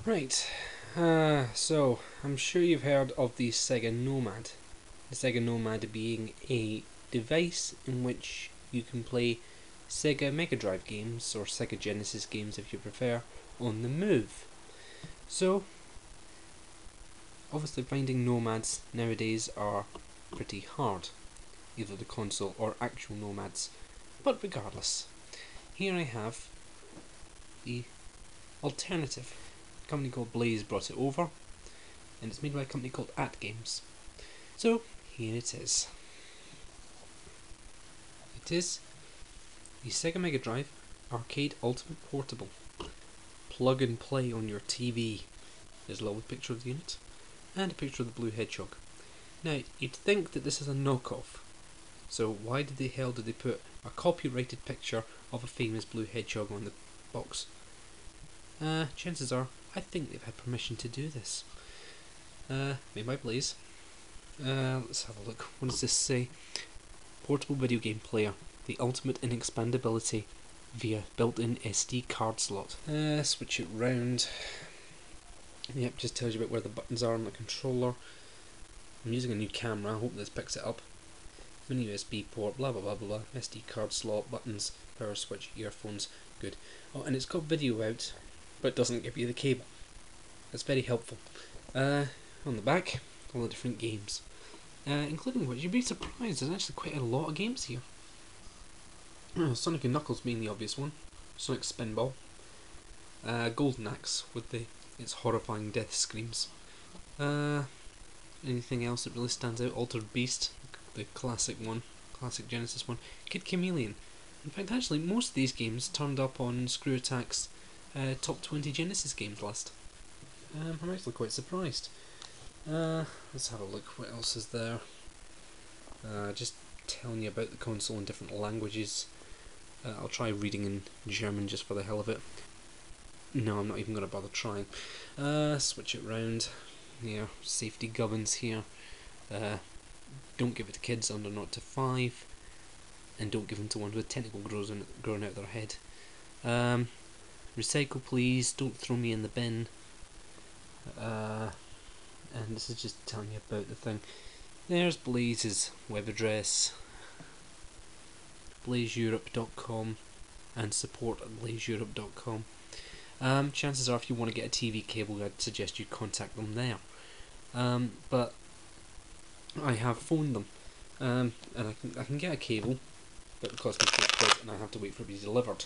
Right, so I'm sure you've heard of the Sega Nomad. The Sega Nomad being a device in which you can play Sega Mega Drive games, or Sega Genesis games if you prefer, on the move. So, obviously finding Nomads nowadays are pretty hard, either the console or actual Nomads, but regardless, here I have the alternative. A company called Blaze brought it over, and it's made by a company called ATGames. So here it is. It is the Sega Mega Drive Arcade Ultimate Portable. Plug and play on your TV. There's a little picture of the unit and a picture of the blue hedgehog. Now you'd think that this is a knockoff, so why the hell did they put a copyrighted picture of a famous blue hedgehog on the box? Chances are, I think they've had permission to do this. Made by Blaze. Let's have a look. What does this say? Portable video game player. The ultimate in expandability via built-in SD card slot. Switch it round. Yep, just tells you about where the buttons are on the controller. I'm using a new camera, I hope this picks it up. Mini USB port, blah blah blah blah, SD card slot, buttons, power switch, earphones, good. Oh, and it's got video out, but it doesn't give you the cable. That's very helpful. On the back, all the different games. Including which, you'd be surprised, there's actually quite a lot of games here. Sonic and Knuckles being the obvious one. Sonic Spinball. Golden Axe with its horrifying death screams. Anything else that really stands out? Altered Beast, the classic one, classic Genesis one. Kid Chameleon. In fact, actually, most of these games turned up on Screw Attack's top 20 Genesis games list. I'm actually quite surprised. Let's have a look. What else is there? Just telling you about the console in different languages. I'll try reading in German just for the hell of it. No, I'm not even going to bother trying. Switch it round. Yeah, safety gubbins here. Don't give it to kids under 0 to 5, and don't give them to ones with tentacle growing out their head. Recycle please, don't throw me in the bin. And this is just telling you about the thing. There's Blaze's web address, blazeeurope.com, and support at blazeeurope.com. Chances are, if you want to get a TV cable, I'd suggest you contact them there. But I have phoned them, and I can get a cable, but it costs me £4 and I have to wait for it to be delivered.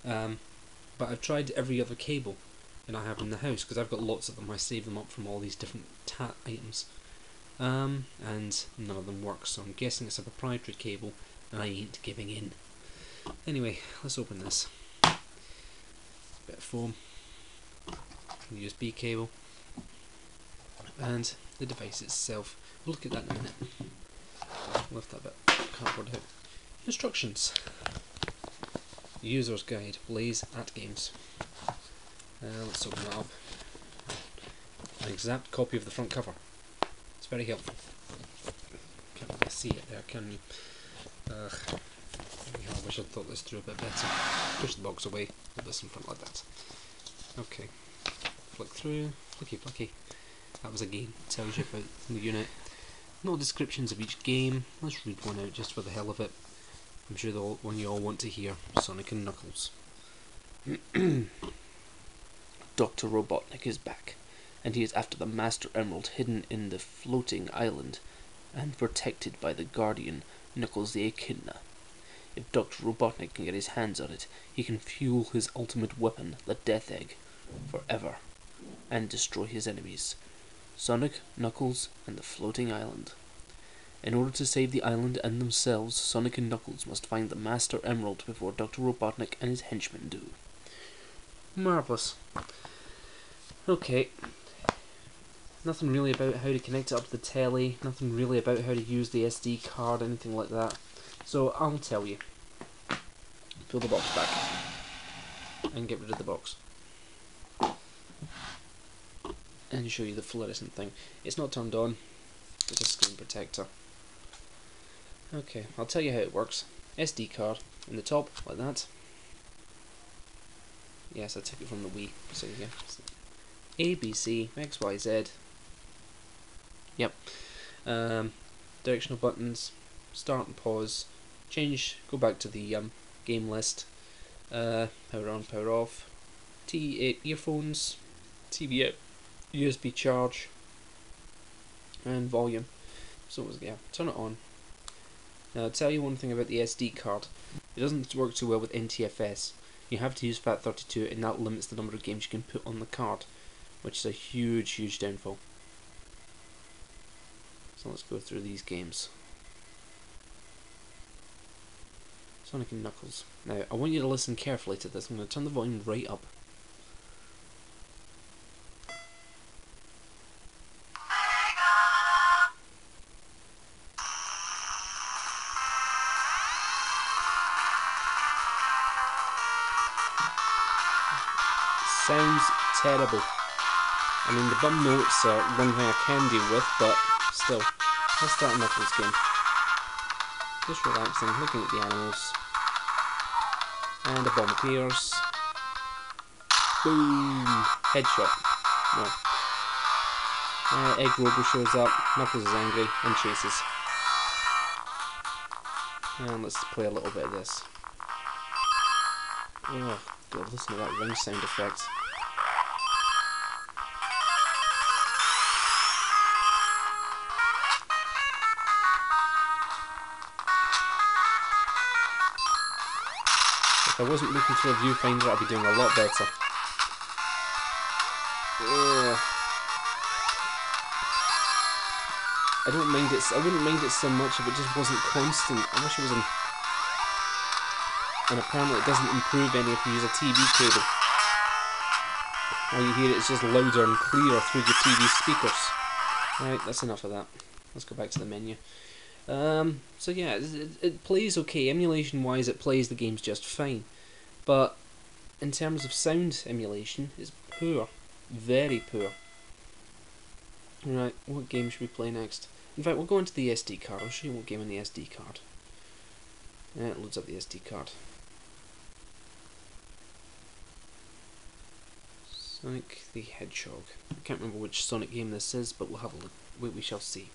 But I've tried every other cable that I have in the house, because I've got lots of them. I save them up from all these different TAT items, and none of them work, so I'm guessing it's a proprietary cable and I ain't giving in. Anyway, let's open this. Bit of foam, USB cable, and the device itself. We'll look at that in a minute. Lift that bit cardboard out. Instructions. User's guide. Blaze ATGames. Let's open that up. An exact copy of the front cover. It's very helpful. Can't really see it there, can you? I wish I'd thought this through a bit better. Push the box away, put this in front like that. Okay. Flick through. Flicky flicky. That was a game. Tells you about the unit. No descriptions of each game. Let's read one out just for the hell of it. I'm sure the one you all want to hear. Sonic and Knuckles. Dr. Robotnik is back, and he is after the Master Emerald hidden in the floating island and protected by the Guardian, Knuckles the Echidna. If Dr. Robotnik can get his hands on it, he can fuel his ultimate weapon, the Death Egg, forever, and destroy his enemies, Sonic, Knuckles, and the floating island. In order to save the island and themselves, Sonic and Knuckles must find the Master Emerald before Dr. Robotnik and his henchmen do. Marvellous. Okay. Nothing really about how to connect it up to the telly, nothing really about how to use the SD card, anything like that. So I'll tell you. Pull the box back and get rid of the box. And show you the fluorescent thing. It's not turned on, it's a screen protector. Okay, I'll tell you how it works. SD card in the top, like that. Yes, I took it from the Wii, so yeah. A, B, C, X, Y, Z. Yep. Directional buttons, start and pause, change, go back to the game list, power on, power off, earphones, TV out, USB charge, and volume. So yeah, turn it on. Now I'll tell you one thing about the SD card. It doesn't work so well with NTFS. You have to use FAT32 and that limits the number of games you can put on the card, which is a huge downfall. So let's go through these games. Sonic and Knuckles. Now I want you to listen carefully to this. I'm going to turn the volume right up. Sounds terrible. I mean, the bum notes are one thing I can deal with, but still. Let's start a Knuckles game. Just relaxing, looking at the animals. And a bomb appears. Boom! Headshot. No. Egg Robo shows up, Knuckles is angry, and chases. And let's play a little bit of this. Oh god, listen to that ring sound effect. If I wasn't looking through a viewfinder, I'd be doing a lot better. I don't mind it. I wouldn't mind it so much if it just wasn't constant. I wish it was in. And apparently it doesn't improve any if you use a TV cable. All you hear it's just louder and clearer through your TV speakers. Right, that's enough of that. Let's go back to the menu. So yeah, it plays okay. Emulation wise, it plays the games just fine. But in terms of sound emulation, it's poor. Very poor. Right, what game should we play next? In fact, we'll go into the SD card. I'll show you what game on the SD card. Yeah, it loads up the SD card. Sonic the Hedgehog. I can't remember which Sonic game this is, but we'll have a look. We shall see.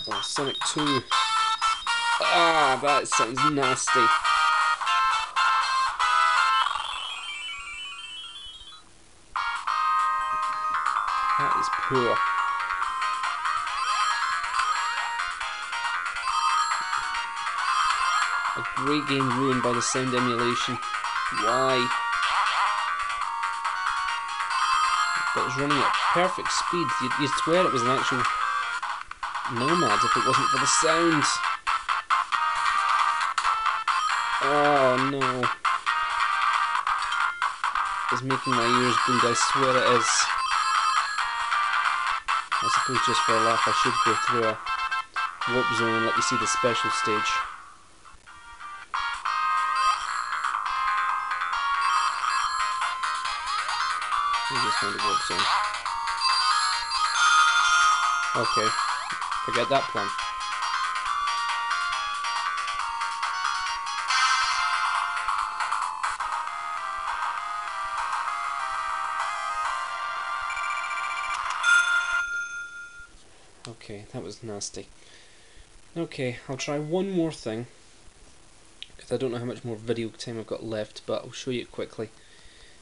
Oh, Sonic 2. Ah, that sounds nasty. That is poor. A great game ruined by the sound emulation. Why? But it's running at perfect speed. You'd swear it was an actual Nomad if it wasn't for the sound. Oh no. It's making my ears bleed, I swear it is. I suppose just for a laugh I should go through a warp zone and let you see the special stage. Let me just find a warp zone. Okay, forget that plan. Okay, that was nasty. Okay, I'll try one more thing, because I don't know how much more video time I've got left, but I'll show you it quickly.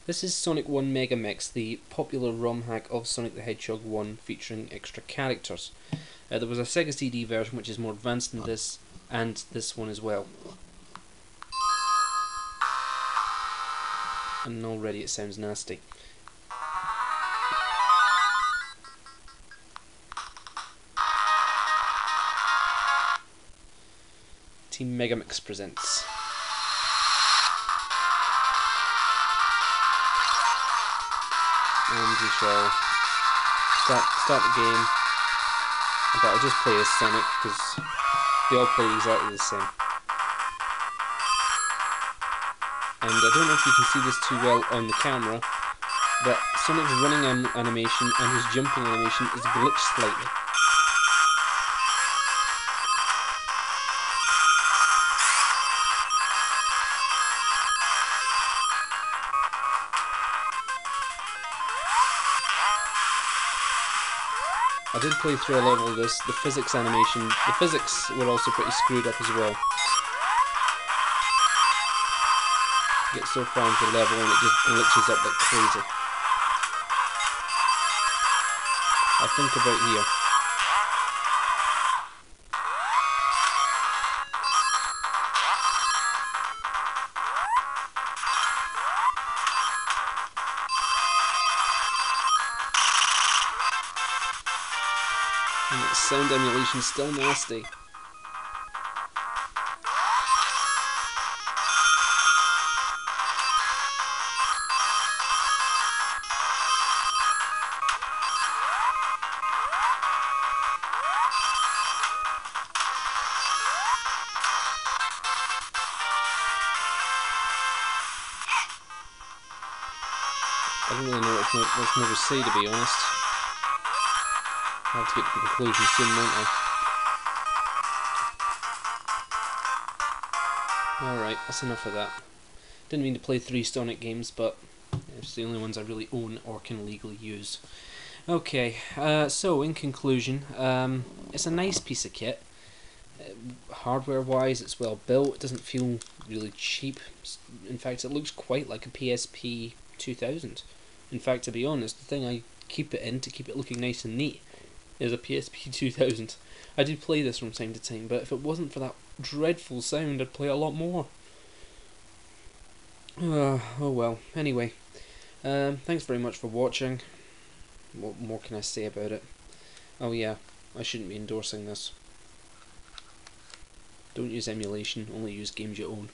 This is Sonic 1 Mega Mix, the popular ROM hack of Sonic the Hedgehog 1 featuring extra characters. There was a Sega CD version which is more advanced than this, and this one as well. And already it sounds nasty. Team Megamix presents. And we shall start the game. But I'll just play as Sonic because they all play exactly the same. And I don't know if you can see this too well on the camera, but Sonic's running animation and his jumping animation is glitched slightly. I did play through a level of this. The physics were also pretty screwed up as well. You get so far into the level and it just glitches up like crazy. I think about here. And that sound emulation's still nasty. I don't really know what's more to say, to be honest. I'll have to get to the conclusion soon, won't I? Alright, that's enough of that. Didn't mean to play 3 Sonic games, but it's the only ones I really own or can legally use. Okay, so in conclusion, it's a nice piece of kit. Hardware-wise, it's well built. It doesn't feel really cheap. In fact, it looks quite like a PSP 2000. In fact, to be honest, the thing I keep it in to keep it looking nice and neat is a PSP 2000. I do play this from time to time, but if it wasn't for that dreadful sound, I'd play a lot more. Oh well. Anyway, thanks very much for watching. What more can I say about it? Oh yeah, I shouldn't be endorsing this. Don't use emulation, only use games you own.